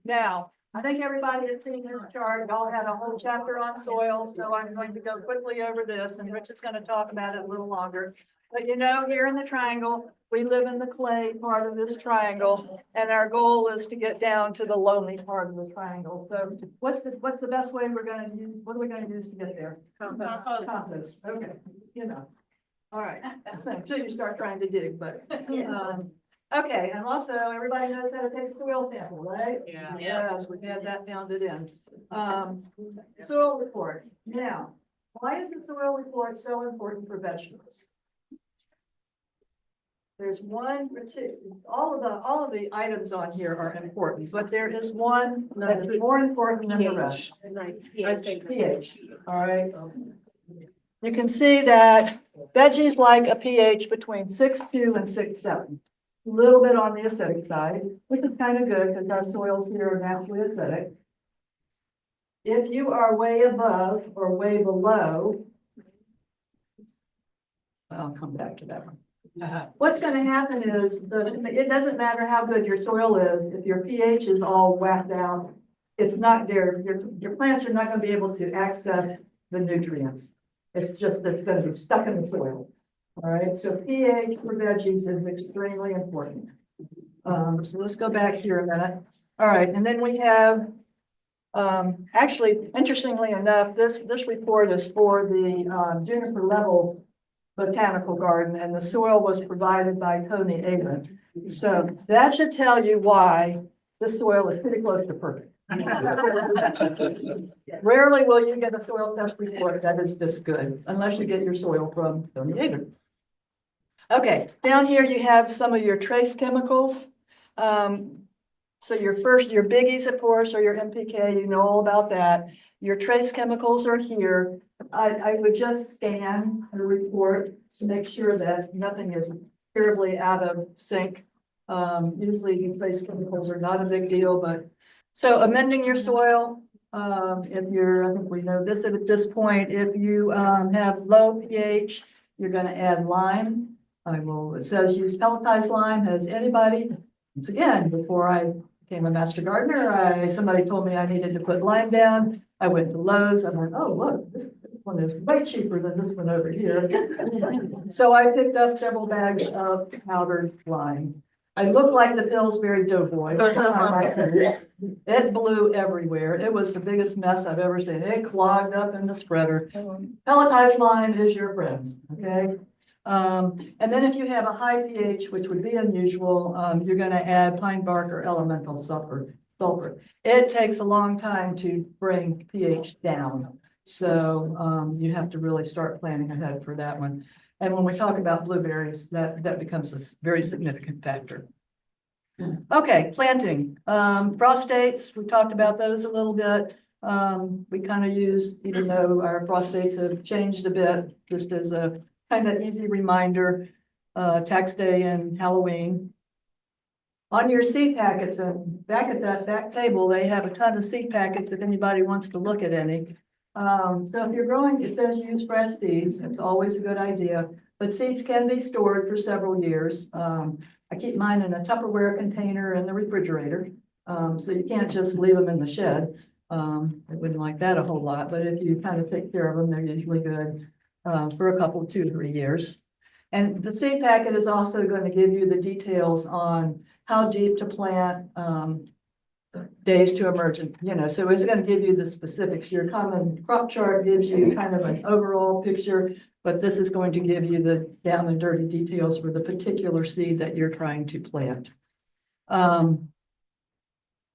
A: Now, I think everybody has seen this chart. Y'all had a whole chapter on soil, so I'm going to go quickly over this, and Rich is going to talk about it a little longer. But you know, here in the triangle, we live in the clay part of this triangle, and our goal is to get down to the loamy part of the triangle. So what's the best way we're gonna use, what are we gonna use to get there?
B: Compost.
A: Compost, okay, you know. All right, until you start trying to dig, but, okay, and also, everybody knows how to take a soil sample, right?
B: Yeah.
A: Yes, we had that pounded in. Soil report, now, why is the soil report so important for vegetables? There's one or two, all of the items on here are important, but there is one that is more important than the rest. pH, all right? You can see that veggies like a pH between 6.2 and 6.7. A little bit on the acidic side, which is kind of good because our soils here are naturally acidic. If you are way above or way below, I'll come back to that one. What's going to happen is it doesn't matter how good your soil is, if your pH is all whacked out, it's not there. Your plants are not going to be able to access the nutrients. It's just that's going to be stuck in the soil. All right. So pH for veggies is extremely important. So let's go back here a minute. All right, and then we have actually, interestingly enough, this report is for the Juniper Level Botanical Garden, and the soil was provided by Tony Avon. So that should tell you why the soil is pretty close to perfect. Rarely will you get a soil test report that is this good, unless you get your soil from Tony Avon. Okay, down here you have some of your trace chemicals. So your biggies, of course, are your NPK, you know all about that. Your trace chemicals are here. I would just scan the report to make sure that nothing is terribly out of sync. Usually trace chemicals are not a big deal, but so amending your soil, if you're, I think we know this at this point, if you have low pH, you're going to add lime. It says use pelletized lime. Has anybody, once again, before I became a master gardener, somebody told me I needed to put lime down. I went to Lowe's. I went, oh, look, this one is way cheaper than this one over here. So I picked up several bags of powdered lime. I looked like the Pillsbury Doughboy. It blew everywhere. It was the biggest mess I've ever seen. It clogged up in the spreader. Pelletized lime is your friend, okay? And then if you have a high pH, which would be unusual, you're going to add pine bark or elemental sulfur. It takes a long time to bring pH down. So you have to really start planning ahead for that one. And when we talk about blueberries, that becomes a very significant factor. Okay, planting. Phosphates, we talked about those a little bit. We kind of use, even though our phosphates have changed a bit, just as a kind of easy reminder, tax day and Halloween. On your seed packets, and back at that back table, they have a ton of seed packets if anybody wants to look at any. So if you're growing, it says use fresh seeds. It's always a good idea, but seeds can be stored for several years. I keep mine in a Tupperware container in the refrigerator. So you can't just leave them in the shed. I wouldn't like that a whole lot, but if you kind of take care of them, they're usually good for a couple, 2-3 years. And the seed packet is also going to give you the details on how deep to plant, days to emergent, so it's going to give you the specifics. Your common crop chart gives you kind of an overall picture, but this is going to give you the down and dirty details for the particular seed that you're trying to plant.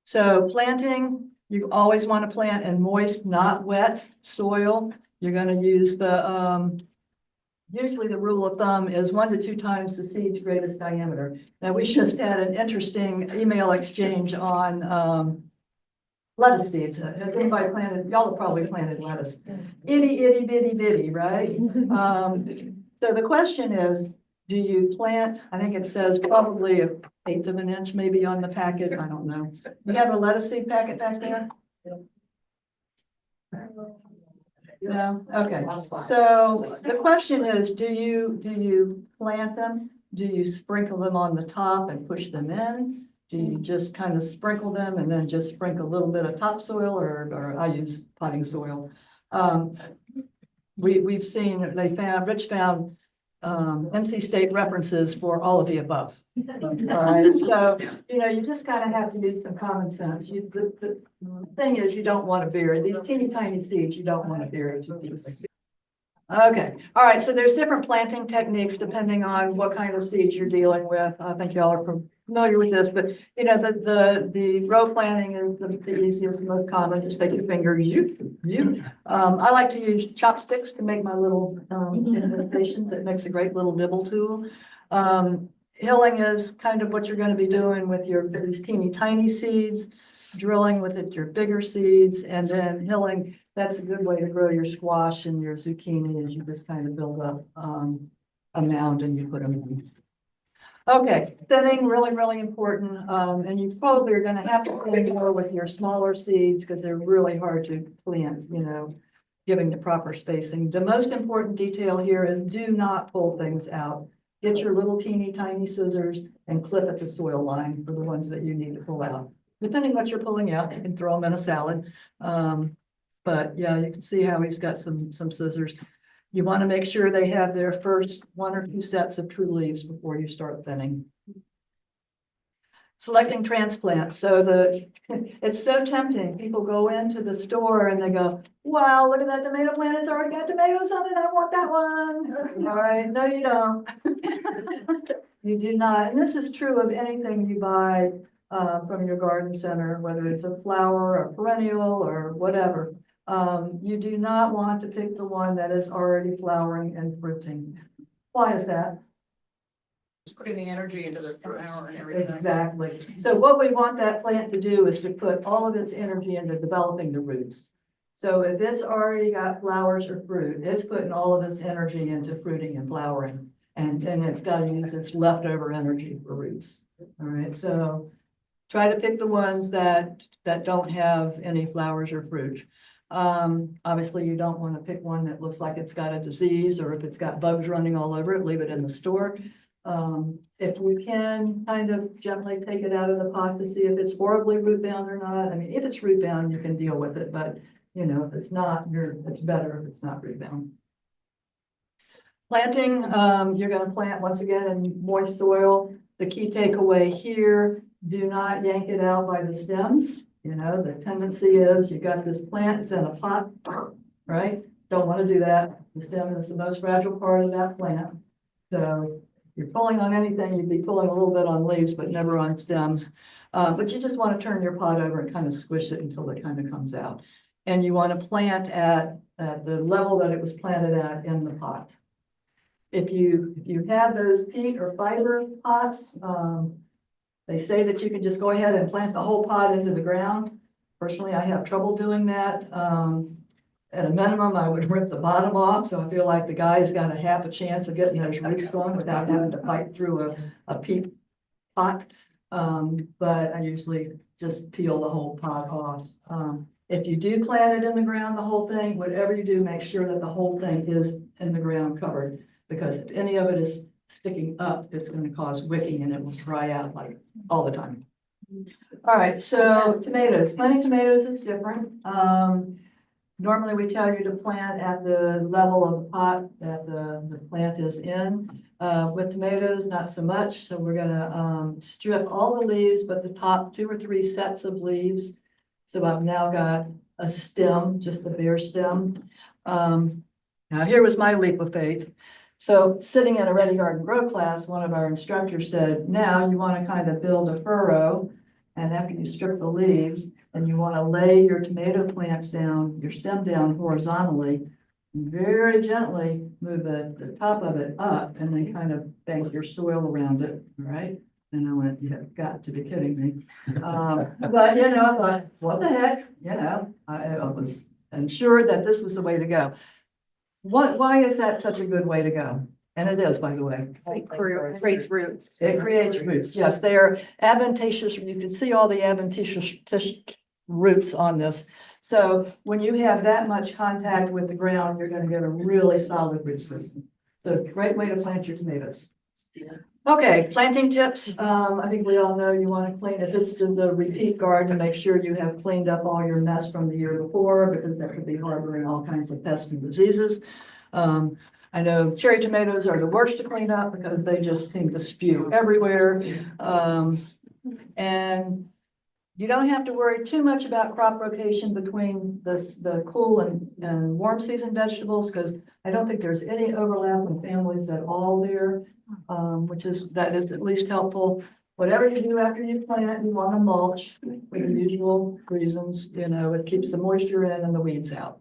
A: So planting, you always want to plant in moist, not wet soil. You're going to use the, usually the rule of thumb is 1 to 2 times the seed's greatest diameter. Now, we just had an interesting email exchange on lettuce seeds. Has anybody planted? Y'all have probably planted lettuce. Itty, itty, bitty, bitty, right? So the question is, Do you plant, I think it says probably an eighth of an inch maybe on the packet, I don't know. You have a lettuce seed packet back there? No, okay. So the question is, do you plant them? Do you sprinkle them on the top and push them in? Do you just kind of sprinkle them and then just sprinkle a little bit of topsoil or I use potting soil? We've seen, Rich found NC State references for all of the above. All right, so, you just gotta have to use some common sense. The thing is, you don't want to bury these teeny tiny seeds, you don't want to bury too deep. Okay, all right, so there's different planting techniques depending on what kind of seeds you're dealing with. I think y'all are familiar with this, but the row planting is the easiest, the most common. Just take your finger, I like to use chopsticks to make my little indentations. It makes a great little nibble tool. Hilling is kind of what you're going to be doing with these teeny tiny seeds, drilling with it your bigger seeds, and then hilling. That's a good way to grow your squash and your zucchini, as you just kind of build up a mound and you put them in. Okay, thinning, really, really important. And you probably are going to have to thin more with your smaller seeds because they're really hard to plant, giving the proper spacing. The most important detail here is do not pull things out. Get your little teeny tiny scissors and clip at the soil line for the ones that you need to pull out. Depending what you're pulling out, you can throw them in a salad. But yeah, you can see how he's got some scissors. You want to make sure they have their first 1 or 2 sets of true leaves before you start thinning. Selecting transplants. So it's so tempting. People go into the store and they go, wow, look at that tomato plant. It's already got tomatoes on it. I want that one. All right. No, you don't. You do not. And this is true of anything you buy from your garden center, whether it's a flower or perennial or whatever. You do not want to pick the one that is already flowering and fruiting. Why is that?
B: It's putting the energy into the flower and everything.
A: Exactly. So what we want that plant to do is to put all of its energy into developing the roots. So if it's already got flowers or fruit, it's putting all of its energy into fruiting and flowering. And then it's got to use its leftover energy for roots. All right. So try to pick the ones that don't have any flowers or fruit. Obviously you don't want to pick one that looks like it's got a disease, or if it's got bugs running all over it, leave it in the store. If you can kind of gently take it out of the pot to see if it's horribly root bound or not. I mean, if it's root bound, you can deal with it, but if it's not, it's better if it's not root bound. Planting, you're going to plant once again in moist soil. The key takeaway here, do not yank it out by the stems. The tendency is you got this plant, it's in a pot, right? Don't want to do that. The stem is the most fragile part of that plant. So if you're pulling on anything, you'd be pulling a little bit on leaves, but never on stems. But you just want to turn your pot over and kind of squish it until it kind of comes out. And you want to plant at the level that it was planted at in the pot. If you have those peat or fiber pots, they say that you can just go ahead and plant the whole pot into the ground. Personally, I have trouble doing that. At a minimum, I would rip the bottom off, so I feel like the guy's got a half a chance of getting those roots going without having to fight through a peat pot. But I usually just peel the whole pot off. If you do plant it in the ground, the whole thing, whatever you do, make sure that the whole thing is in the ground covered, because if any of it is sticking up, it's going to cause wicking and it will dry out like all the time. All right, so tomatoes. Planting tomatoes is different. Normally we tell you to plant at the level of the pot that the plant is in. With tomatoes, not so much. So we're going to strip all the leaves but the top 2 or 3 sets of leaves. So I've now got a stem, just a bare stem. Now here was my leap of faith. So sitting in a Ready Garden Grow class, one of our instructors said, now you want to kind of build a furrow, and after you strip the leaves, and you want to lay your tomato plants down, your stem down horizontally, and very gently move the top of it up, and then kind of bank your soil around it, all right? And I went, you have got to be kidding me. But I thought, what the heck? I was ensured that this was the way to go. Why is that such a good way to go? And it is, by the way.
B: Creates roots.
A: It creates roots. Yes, they are adventitious. You can see all the adventitious roots on this. So when you have that much contact with the ground, you're going to get a really solid root system. So great way to plant your tomatoes. Okay, planting tips. I think we all know you want to clean, if this is a repeat garden, make sure you have cleaned up all your mess from the year before, because that could be harboring all kinds of pests and diseases. I know cherry tomatoes are the worst to clean up because they just seem to spew everywhere. And you don't have to worry too much about crop rotation between the cool and warm season vegetables, because I don't think there's any overlap in families at all there, that is at least helpful. Whatever you do after you plant, you want to mulch for the usual reasons, it keeps the moisture in and the weeds out.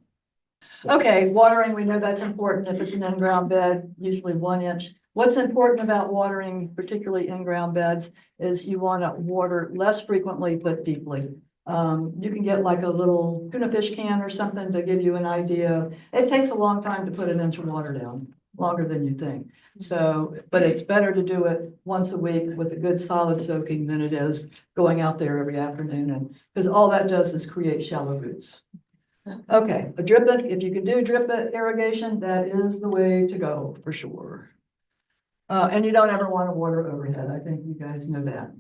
A: Okay, watering, we know that's important. If it's an in-ground bed, usually 1 inch. What's important about watering, particularly in-ground beds, is you want to water less frequently but deeply. You can get like a little tuna fish can or something to give you an idea. It takes a long time to put an inch of water down, longer than you think. So, but it's better to do it once a week with a good solid soaking than it is going out there every afternoon, and because all that does is create shallow roots. Okay, a drip it, if you can do drip irrigation, that is the way to go for sure. And you don't ever want to water overhead. I think you guys know that.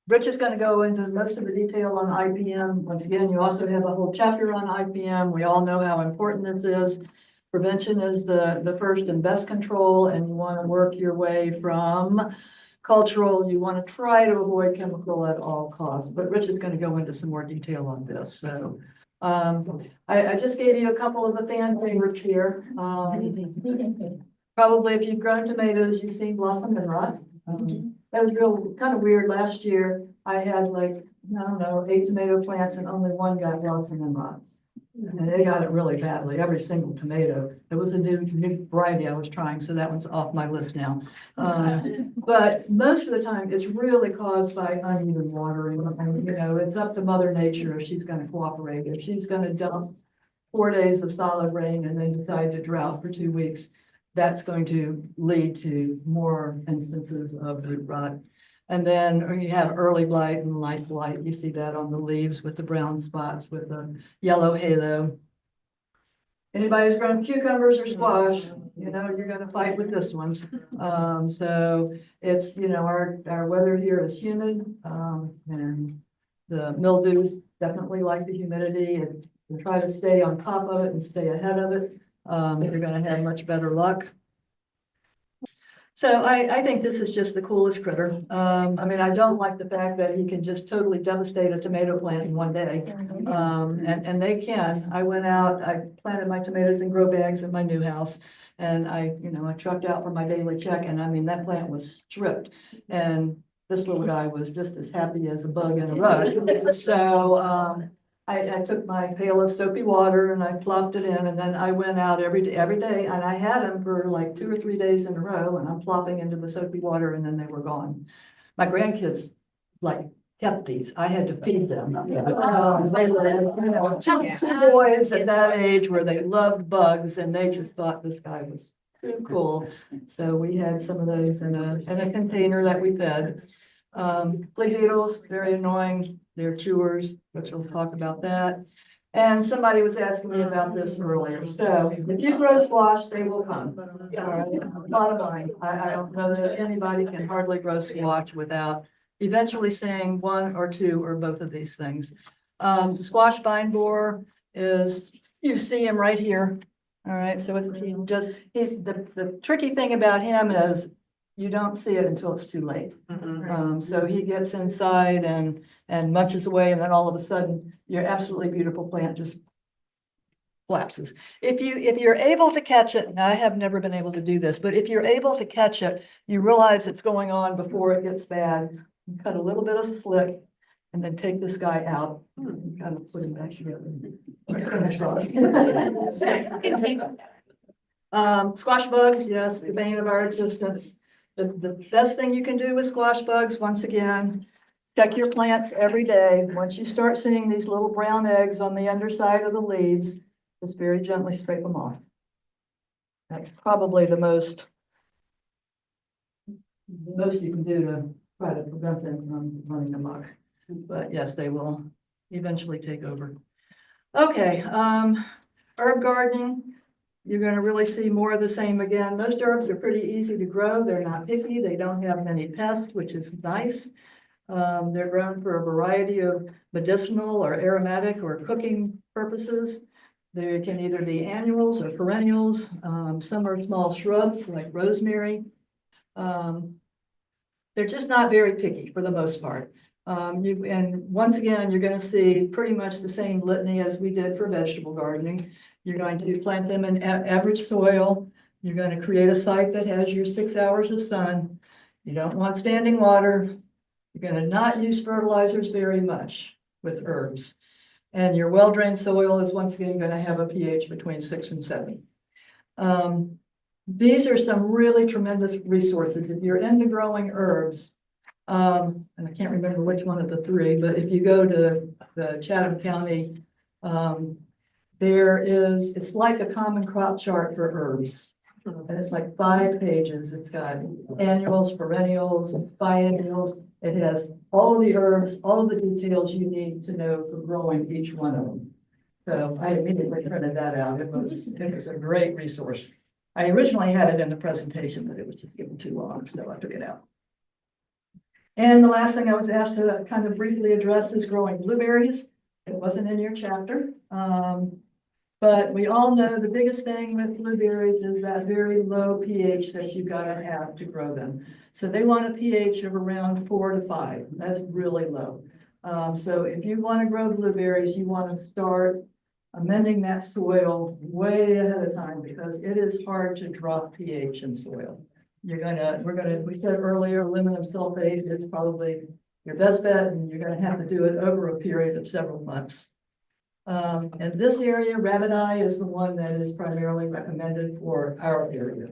A: Rich is going to go into most of the detail on IPM. Once again, you also have a whole chapter on IPM. We all know how important this is. Prevention is the first and best control, and you want to work your way from cultural. You want to try to avoid chemical at all costs. But Rich is going to go into some more detail on this. So I just gave you a couple of the fan favorites here. Probably if you've grown tomatoes, you've seen blossom and rot. That was real kind of weird. Last year, I had like, I don't know, 8 tomato plants and only 1 got blossom and rot. And they got it really badly, every single tomato. It was a new variety I was trying, so that one's off my list now. But most of the time, it's really caused by uneven watering. And, it's up to Mother Nature if she's going to cooperate. If she's going to dump 4 days of solid rain and then decide to drought for 2 weeks, that's going to lead to more instances of root rot. And then you have early blight and light blight. You see that on the leaves with the brown spots with the yellow halo. Anybody who's grown cucumbers or squash, you're going to fight with this one. So it's, our weather here is humid, and the mildews definitely like the humidity, and you try to stay on top of it and stay ahead of it. You're going to have much better luck. So I think this is just the coolest critter. I don't like the fact that he can just totally devastate a tomato plant in 1 day. And they can. I went out, I planted my tomatoes in grow bags in my new house. And I trucked out for my daily check, and that plant was stripped. And this little guy was just as happy as a bug in a rug. So I took my pail of soapy water and I plopped it in, and then I went out every day, and I had them for like 2 or 3 days in a row, and I'm plopping into the soapy water, and then they were gone. My grandkids kept these. I had to feed them. They were, two boys at that age where they loved bugs, and they just thought this guy was too cool. So we had some of those in a container that we fed. Flea beetles, very annoying. They're chewers, which we'll talk about that. And somebody was asking me about this earlier. So if you grow squash, they will come. All right. Bottom line, I don't know that anybody can hardly grow squash without eventually seeing 1 or 2 or both of these things. The squash vine borer is, you see him right here. All right. So it's the tricky thing about him is you don't see it until it's too late. So he gets inside and munches away, and then all of a sudden your absolutely beautiful plant just collapses. If you're able to catch it, and I have never been able to do this, but if you're able to catch it, you realize it's going on before it gets bad. You cut a little bit of slick and then take this guy out and kind of put him back together. Squash bugs, yes, the bane of our existence. The best thing you can do with squash bugs, once again, check your plants every day. Once you start seeing these little brown eggs on the underside of the leaves, just very gently scrape them off. That's probably the most most you can do to try to prevent them from running amok. But yes, they will eventually take over. Okay, herb gardening, you're gonna really see more of the same again. Most herbs are pretty easy to grow. They're not picky. They don't have many pests, which is nice. They're grown for a variety of medicinal or aromatic or cooking purposes. They can either be annuals or perennials. Some are small shrubs like rosemary. They're just not very picky for the most part. And once again, you're going to see pretty much the same litany as we did for vegetable gardening. You're going to plant them in average soil. You're going to create a site that has your 6 hours of sun. You don't want standing water. You're going to not use fertilizers very much with herbs. And your well-drained soil is once again going to have a pH between 6 and 7. These are some really tremendous resources. If you're into growing herbs, and I can't remember which one of the three, but if you go to the Chatham County, it's like a common crop chart for herbs. And it's like 5 pages. It's got annuals, perennials, biennials. It has all of the herbs, all of the details you need to know for growing each one of them. So I immediately printed that out. It was a great resource. I originally had it in the presentation, but it was just getting too long, so I took it out. And the last thing I was asked to kind of briefly address is growing blueberries. It wasn't in your chapter. But we all know the biggest thing with blueberries is that very low pH that you've got to have to grow them. So they want a pH of around 4 to 5. That's really low. So if you want to grow blueberries, you want to start amending that soil way ahead of time because it is hard to drop pH in soil. We said earlier, aluminum sulfate is probably your best bet, and you're going to have to do it over a period of several months. And this area, rabbit eye, is the one that is primarily recommended for our area.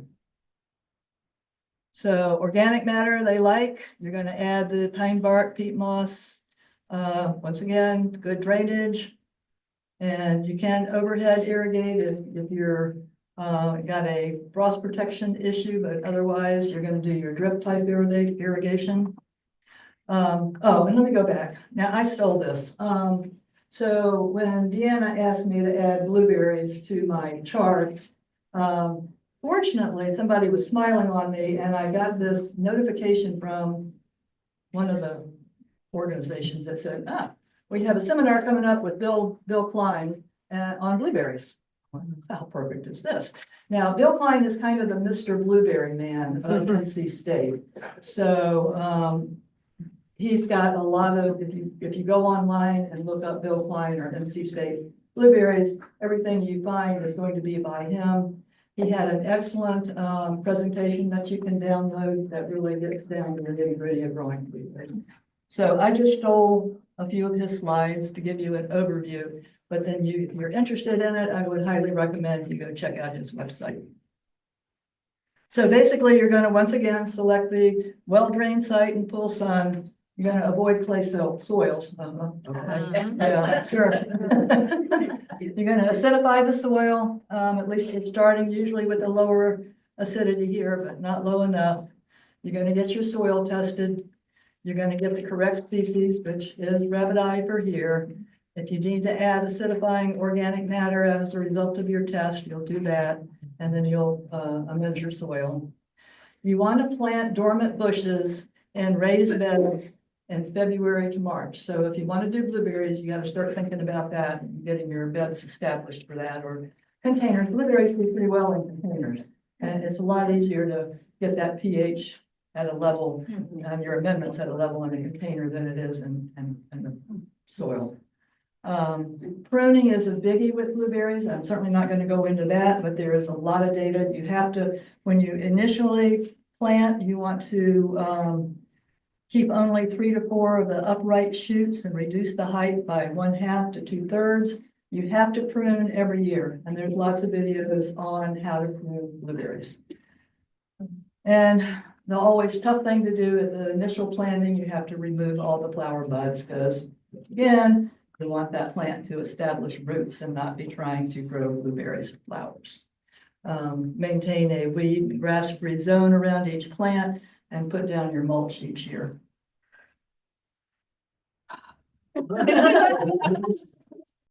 A: So organic matter they like, you're going to add the pine bark, peat moss. Once again, good drainage. And you can overhead irrigate if you're got a frost protection issue, but otherwise you're going to do your drip type irrigation. And let me go back. Now I stole this. So when Deanna asked me to add blueberries to my charts, fortunately, somebody was smiling on me and I got this notification from one of the organizations that said, we have a seminar coming up with Bill Klein on blueberries. How perfect is this? Now, Bill Klein is kind of the Mr. Blueberry man of NC State. So he's got a lot of, if you go online and look up Bill Klein or NC State blueberries, everything you find is going to be by him. He had an excellent presentation that you can download that really gets down to the nitty-gritty of growing blueberries. So I just stole a few of his slides to give you an overview, but then if you're interested in it, I would highly recommend you go check out his website. So basically, you're going to once again select the well-drained site and full sun. You're going to avoid clay soils. Okay. Yeah, sure. You're going to acidify the soil. At least you're starting usually with a lower acidity here, but not low enough. You're going to get your soil tested. You're going to get the correct species, which is rabbit eye for here. If you need to add acidifying organic matter as a result of your test, you'll do that, and then you'll amend your soil. You want to plant dormant bushes in raised beds in February to March. So if you want to do blueberries, you got to start thinking about that and getting your beds established for that, or containers. Blueberries do pretty well in containers, and it's a lot easier to get that pH at a level and your amendments at a level in a container than it is in the soil. Pruning is a biggie with blueberries. I'm certainly not going to go into that, but there is a lot of data. You have to, when you initially plant, you want to keep only 3 to 4 of the upright shoots and reduce the height by 1/2 to 2/3. You have to prune every year, and there's lots of videos on how to prune blueberries. And the always tough thing to do at the initial planting, you have to remove all the flower buds because, again, you want that plant to establish roots and not be trying to grow blueberries with flowers. Maintain a weed and grass-free zone around each plant. and put down your mulch each year.